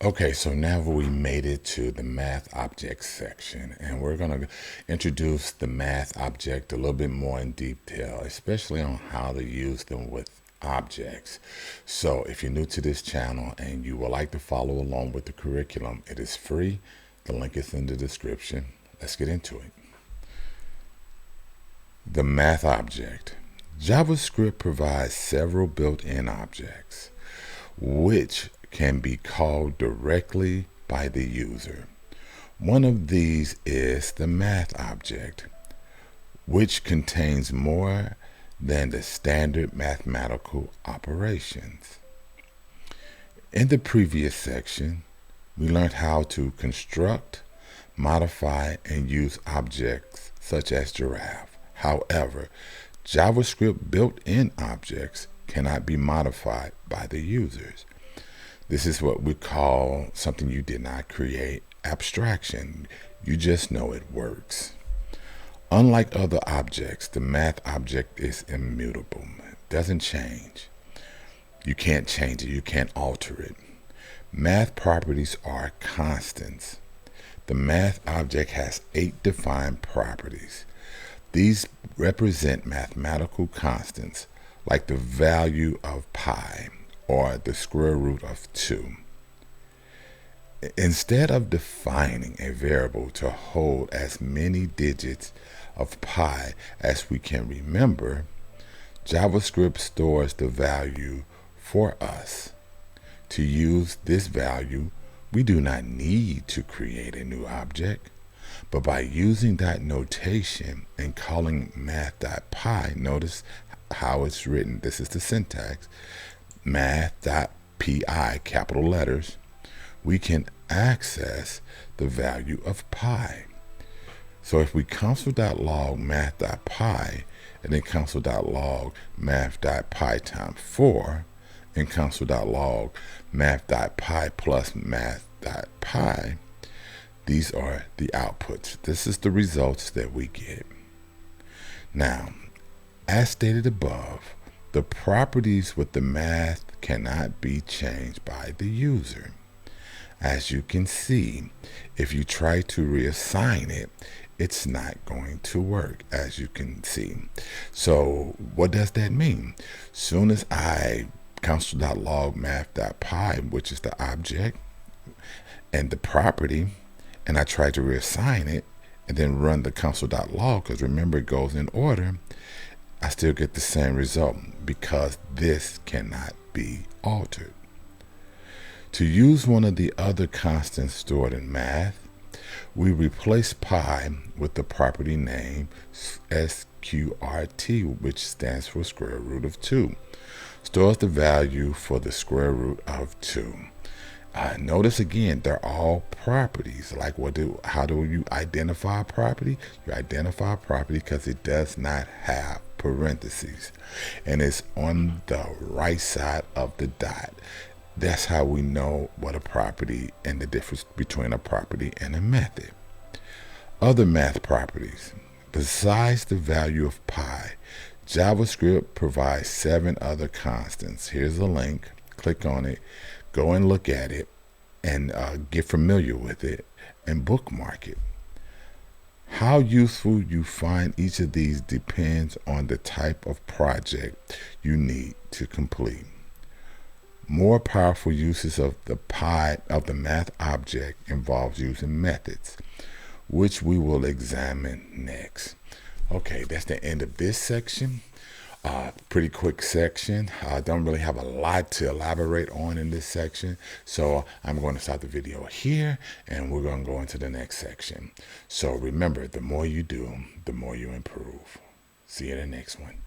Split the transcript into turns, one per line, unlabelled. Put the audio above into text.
Okay, so now we made it to the math objects section, and we're going to introduce the math object a little bit more in detail, especially on how to use them with objects. So if you're new to this channel and you would like to follow along with the curriculum, it is free. The link is in the description. Let's get into it. The math object. JavaScript provides several built-in objects, which can be called directly by the user. One of these is the math object, which contains more than the standard mathematical operations. In the previous section, we learned how to construct, modify, and use objects such as giraffe. However, JavaScript built-in objects cannot be modified by the users. This is what we call something you did not create, abstraction. You just know it works. Unlike other objects, the math object is immutable. It doesn't change. You can't change it. You can't alter it. Math properties are constants. The math object has 8 defined properties. These represent mathematical constants like the value of pi or the square root of 2. Instead of defining a variable to hold as many digits of pi as we can remember, JavaScript stores the value for us. To use this value, we do not need to create a new object, but by using that notation and calling math.pi, notice how it's written. This is the syntax. Math.pi, capital letters, we can access the value of pi. So if we console.log math.pi and then console.log math.pi times 4 and console.log math.pi plus math.pi, these are the outputs. This is the results that we get. Now, as stated above, the properties with the math cannot be changed by the user. As you can see, if you try to reassign it, it's not going to work, as you can see. So what does that mean? Soon as I console.log math.pi, which is the object and the property, and I try to reassign it and then run the console.log, because remember it goes in order, I still get the same result because this cannot be altered. To use one of the other constants stored in math, we replace pi with the property name sqrt, which stands for square root of 2. Stores the value for the square root of 2. Notice again, they're all properties. Like how do you identify a property? You identify a property because it does not have parentheses and it's on the right side of the dot. That's how we know what a property and the difference between a property and a method. Other math properties. Besides the value of pi, JavaScript provides 7 other constants. Here's a link. Click on it. Go and look at it and get familiar with it and bookmark it. How useful you find each of these depends on the type of project you need to complete. More powerful uses of the math object involves using methods, which we will examine next. Okay, that's the end of this section. Pretty quick section. I don't really have a lot to elaborate on in this section, so I'm going to stop the video here and we're going to go into the next section. So remember, the more you do, the more you improve. See you in the next one.